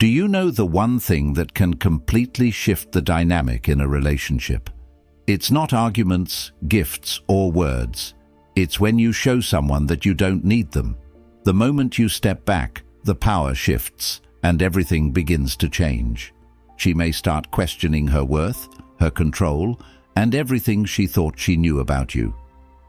Do you know the one thing that can completely shift the dynamic in a relationship? It's not arguments, gifts, or words. It's when you show someone that you don't need them. The moment you step back, the power shifts, and everything begins to change. She may start questioning her worth, her control, and everything she thought she knew about you.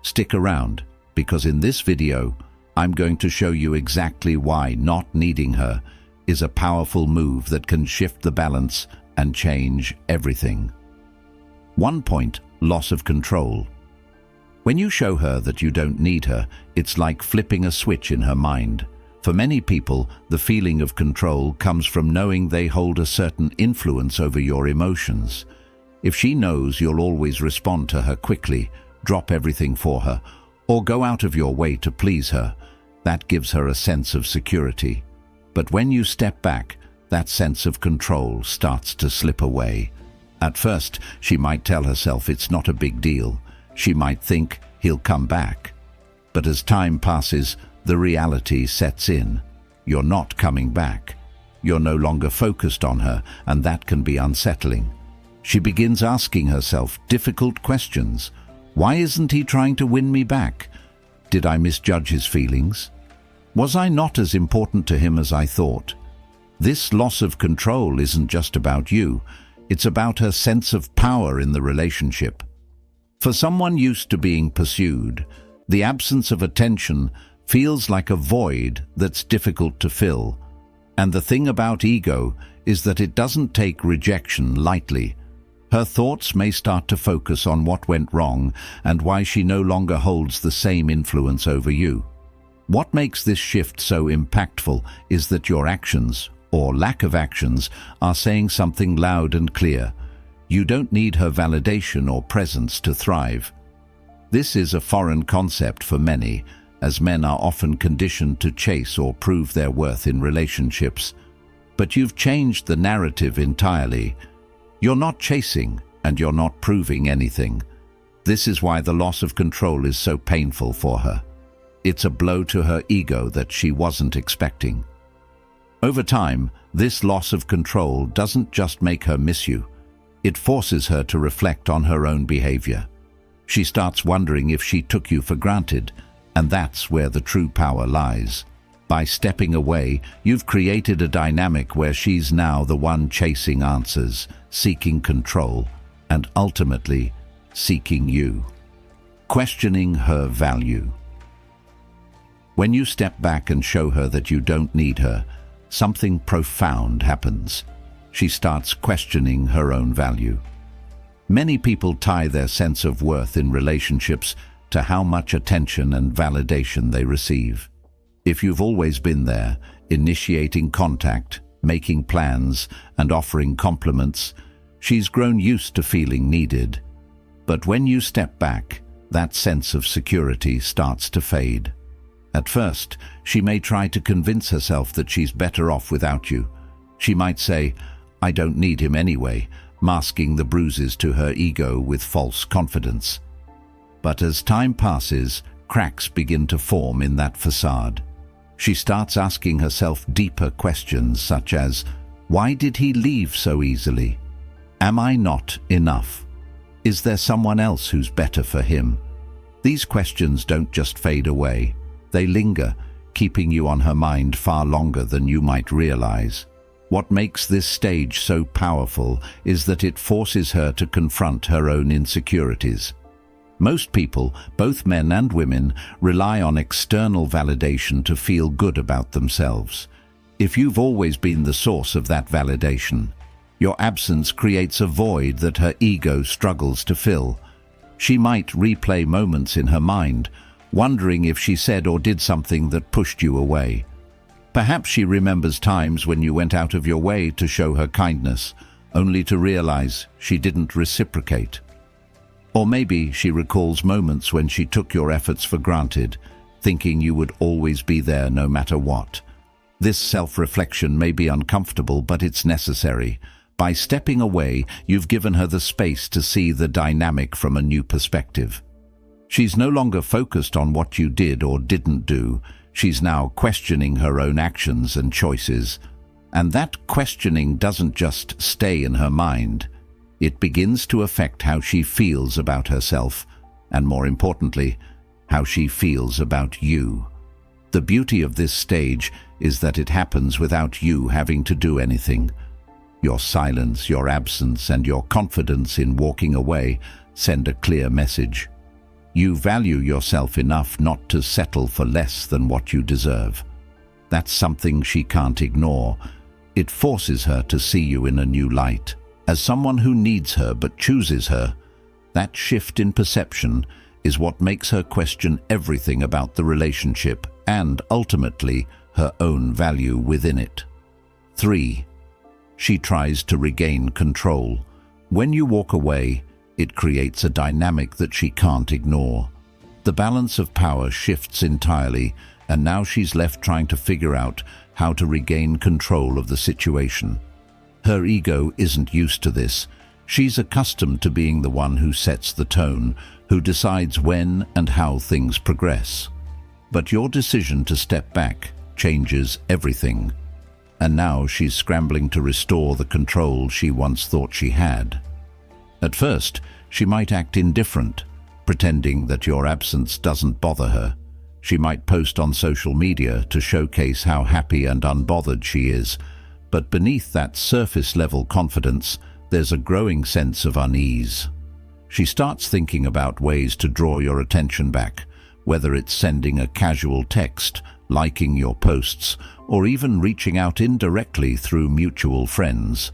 Stick around, because in this video, I'm going to show you exactly why not needing her is a powerful move that can shift the balance and change everything. 1 point, loss of control. When you show her that you don't need her, it's like flipping a switch in her mind. For many people, the feeling of control comes from knowing they hold a certain influence over your emotions. If she knows you'll always respond to her quickly, drop everything for her, or go out of your way to please her, that gives her a sense of security. But when you step back, that sense of control starts to slip away. At first, she might tell herself it's not a big deal. She might think he'll come back. But as time passes, the reality sets in. You're not coming back. You're no longer focused on her, and that can be unsettling. She begins asking herself difficult questions. Why isn't he trying to win me back? Did I misjudge his feelings? Was I not as important to him as I thought? This loss of control isn't just about you. It's about her sense of power in the relationship. For someone used to being pursued, the absence of attention feels like a void that's difficult to fill. And the thing about ego is that it doesn't take rejection lightly. Her thoughts may start to focus on what went wrong and why she no longer holds the same influence over you. What makes this shift so impactful is that your actions, or lack of actions, are saying something loud and clear. You don't need her validation or presence to thrive. This is a foreign concept for many, as men are often conditioned to chase or prove their worth in relationships. But you've changed the narrative entirely. You're not chasing, and you're not proving anything. This is why the loss of control is so painful for her. It's a blow to her ego that she wasn't expecting. Over time, this loss of control doesn't just make her miss you. It forces her to reflect on her own behavior. She starts wondering if she took you for granted, and that's where the true power lies. By stepping away, you've created a dynamic where she's now the one chasing answers, seeking control, and ultimately seeking you. Questioning her value. When you step back and show her that you don't need her, something profound happens. She starts questioning her own value. Many people tie their sense of worth in relationships to how much attention and validation they receive. If you've always been there, initiating contact, making plans, and offering compliments, she's grown used to feeling needed. But when you step back, that sense of security starts to fade. At first, she may try to convince herself that she's better off without you. She might say, "I don't need him anyway," masking the bruises to her ego with false confidence. But as time passes, cracks begin to form in that facade. She starts asking herself deeper questions such as, why did he leave so easily? Am I not enough? Is there someone else who's better for him? These questions don't just fade away. They linger, keeping you on her mind far longer than you might realize. What makes this stage so powerful is that it forces her to confront her own insecurities. Most people, both men and women, rely on external validation to feel good about themselves. If you've always been the source of that validation, your absence creates a void that her ego struggles to fill. She might replay moments in her mind, wondering if she said or did something that pushed you away. Perhaps she remembers times when you went out of your way to show her kindness, only to realize she didn't reciprocate. Or maybe she recalls moments when she took your efforts for granted, thinking you would always be there no matter what. This self-reflection may be uncomfortable, but it's necessary. By stepping away, you've given her the space to see the dynamic from a new perspective. She's no longer focused on what you did or didn't do. She's now questioning her own actions and choices. And that questioning doesn't just stay in her mind. It begins to affect how she feels about herself, and more importantly, how she feels about you. The beauty of this stage is that it happens without you having to do anything. Your silence, your absence, and your confidence in walking away send a clear message. You value yourself enough not to settle for less than what you deserve. That's something she can't ignore. It forces her to see you in a new light, as someone who needs her but chooses her. That shift in perception is what makes her question everything about the relationship and, ultimately, her own value within it. 3. She tries to regain control. When you walk away, it creates a dynamic that she can't ignore. The balance of power shifts entirely, and now she's left trying to figure out how to regain control of the situation. Her ego isn't used to this. She's accustomed to being the one who sets the tone, who decides when and how things progress. But your decision to step back changes everything. And now she's scrambling to restore the control she once thought she had. At first, she might act indifferent, pretending that your absence doesn't bother her. She might post on social media to showcase how happy and unbothered she is, but beneath that surface-level confidence, there's a growing sense of unease. She starts thinking about ways to draw your attention back, whether it's sending a casual text, liking your posts, or even reaching out indirectly through mutual friends.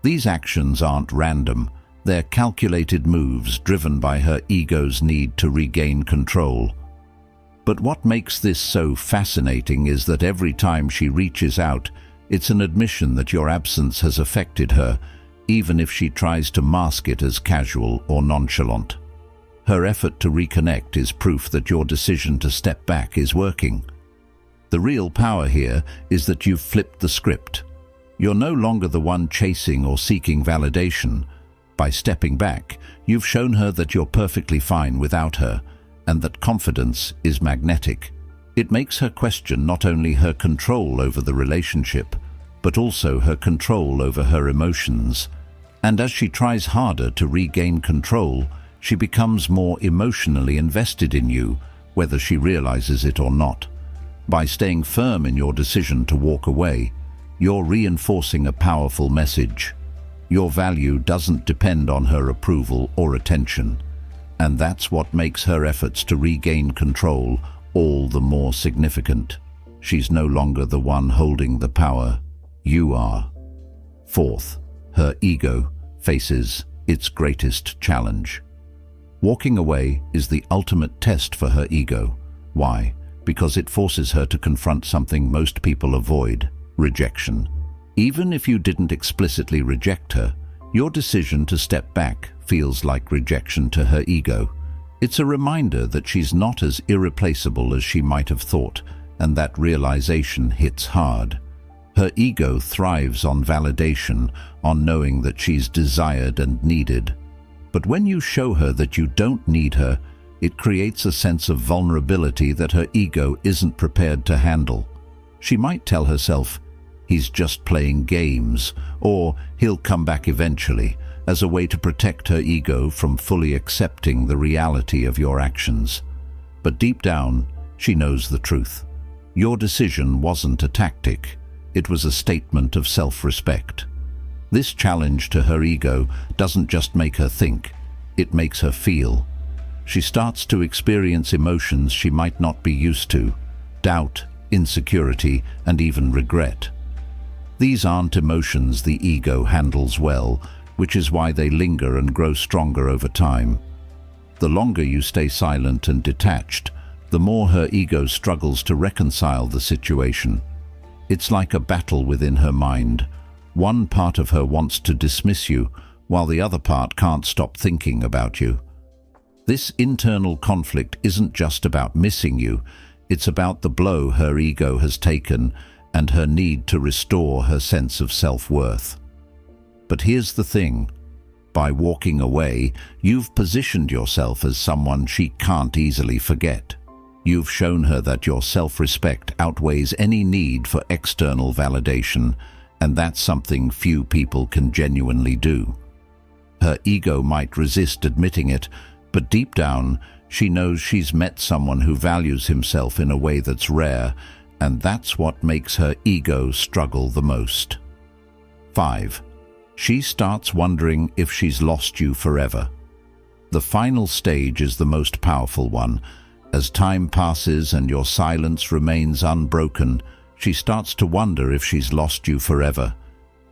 These actions aren't random. They're calculated moves driven by her ego's need to regain control. But what makes this so fascinating is that every time she reaches out, it's an admission that your absence has affected her, even if she tries to mask it as casual or nonchalant. Her effort to reconnect is proof that your decision to step back is working. The real power here is that you've flipped the script. You're no longer the one chasing or seeking validation. By stepping back, you've shown her that you're perfectly fine without her, and that confidence is magnetic. It makes her question not only her control over the relationship, but also her control over her emotions. And as she tries harder to regain control, she becomes more emotionally invested in you, whether she realizes it or not. By staying firm in your decision to walk away, you're reinforcing a powerful message. Your value doesn't depend on her approval or attention, and that's what makes her efforts to regain control all the more significant. She's no longer the one holding the power. You are. 4th, her ego faces its greatest challenge. Walking away is the ultimate test for her ego. Why? Because it forces her to confront something most people avoid: rejection. Even if you didn't explicitly reject her, your decision to step back feels like rejection to her ego. It's a reminder that she's not as irreplaceable as she might have thought, and that realization hits hard. Her ego thrives on validation, on knowing that she's desired and needed. But when you show her that you don't need her, it creates a sense of vulnerability that her ego isn't prepared to handle. She might tell herself, "He's just playing games," or "He'll come back eventually," as a way to protect her ego from fully accepting the reality of your actions. But deep down, she knows the truth. Your decision wasn't a tactic. It was a statement of self-respect. This challenge to her ego doesn't just make her think, it makes her feel. She starts to experience emotions she might not be used to: doubt, insecurity, and even regret. These aren't emotions the ego handles well, which is why they linger and grow stronger over time. The longer you stay silent and detached, the more her ego struggles to reconcile the situation. It's like a battle within her mind. One part of her wants to dismiss you, while the other part can't stop thinking about you. This internal conflict isn't just about missing you, it's about the blow her ego has taken and her need to restore her sense of self-worth. But here's the thing. By walking away, you've positioned yourself as someone she can't easily forget. You've shown her that your self-respect outweighs any need for external validation, and that's something few people can genuinely do. Her ego might resist admitting it, but deep down, she knows she's met someone who values himself in a way that's rare, and that's what makes her ego struggle the most. 5. She starts wondering if she's lost you forever. The final stage is the most powerful one. As time passes and your silence remains unbroken, she starts to wonder if she's lost you forever.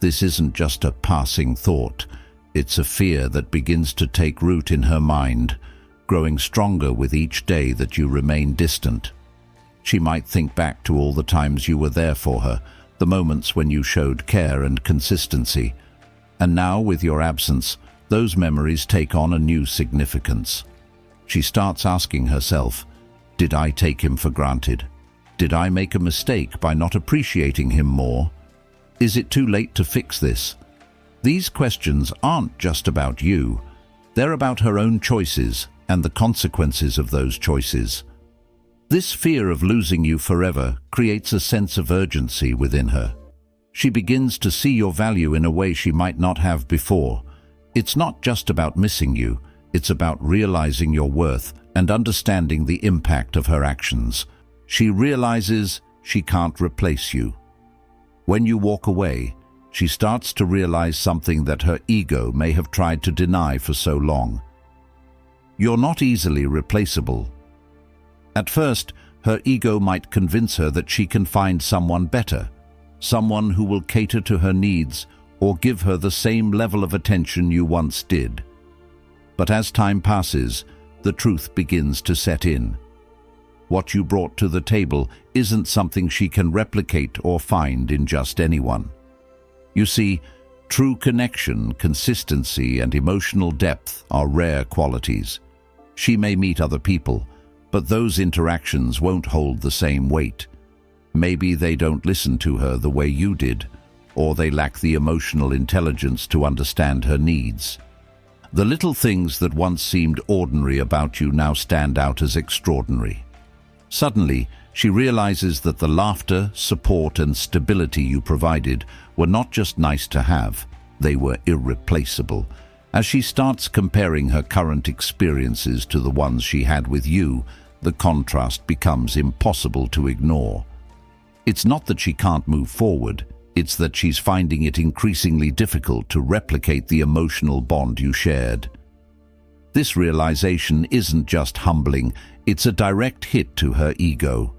This isn't just a passing thought. It's a fear that begins to take root in her mind, growing stronger with each day that you remain distant. She might think back to all the times you were there for her, the moments when you showed care and consistency. And now, with your absence, those memories take on a new significance. She starts asking herself, did I take him for granted? Did I make a mistake by not appreciating him more? Is it too late to fix this? These questions aren't just about you. They're about her own choices and the consequences of those choices. This fear of losing you forever creates a sense of urgency within her. She begins to see your value in a way she might not have before. It's not just about missing you, it's about realizing your worth and understanding the impact of her actions. She realizes she can't replace you. When you walk away, she starts to realize something that her ego may have tried to deny for so long. You're not easily replaceable. At first, her ego might convince her that she can find someone better, someone who will cater to her needs or give her the same level of attention you once did. But as time passes, the truth begins to set in. What you brought to the table isn't something she can replicate or find in just anyone. You see, true connection, consistency, and emotional depth are rare qualities. She may meet other people, but those interactions won't hold the same weight. Maybe they don't listen to her the way you did, or they lack the emotional intelligence to understand her needs. The little things that once seemed ordinary about you now stand out as extraordinary. Suddenly, she realizes that the laughter, support, and stability you provided were not just nice to have, they were irreplaceable. As she starts comparing her current experiences to the ones she had with you, the contrast becomes impossible to ignore. It's not that she can't move forward, it's that she's finding it increasingly difficult to replicate the emotional bond you shared. This realization isn't just humbling, it's a direct hit to her ego.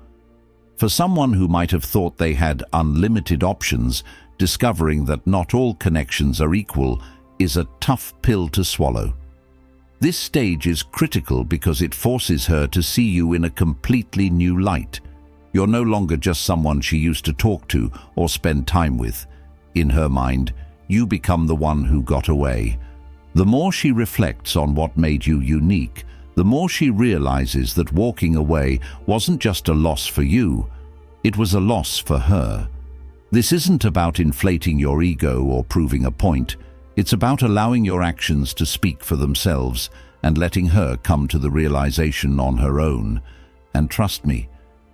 For someone who might have thought they had unlimited options, discovering that not all connections are equal is a tough pill to swallow. This stage is critical because it forces her to see you in a completely new light. You're no longer just someone she used to talk to or spend time with. In her mind, you become the one who got away. The more she reflects on what made you unique, the more she realizes that walking away wasn't just a loss for you, it was a loss for her. This isn't about inflating your ego or proving a point. It's about allowing your actions to speak for themselves and letting her come to the realization on her own. And trust me,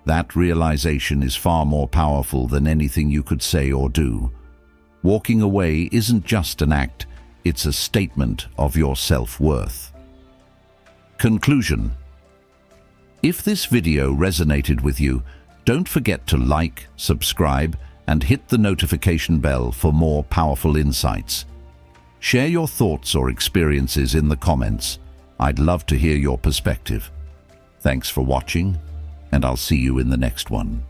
that realization is far more powerful than anything you could say or do. Walking away isn't just an act, it's a statement of your self-worth. Conclusion. If this video resonated with you, don't forget to like, subscribe, and hit the notification bell for more powerful insights. Share your thoughts or experiences in the comments. I'd love to hear your perspective. Thanks for watching, and I'll see you in the next one.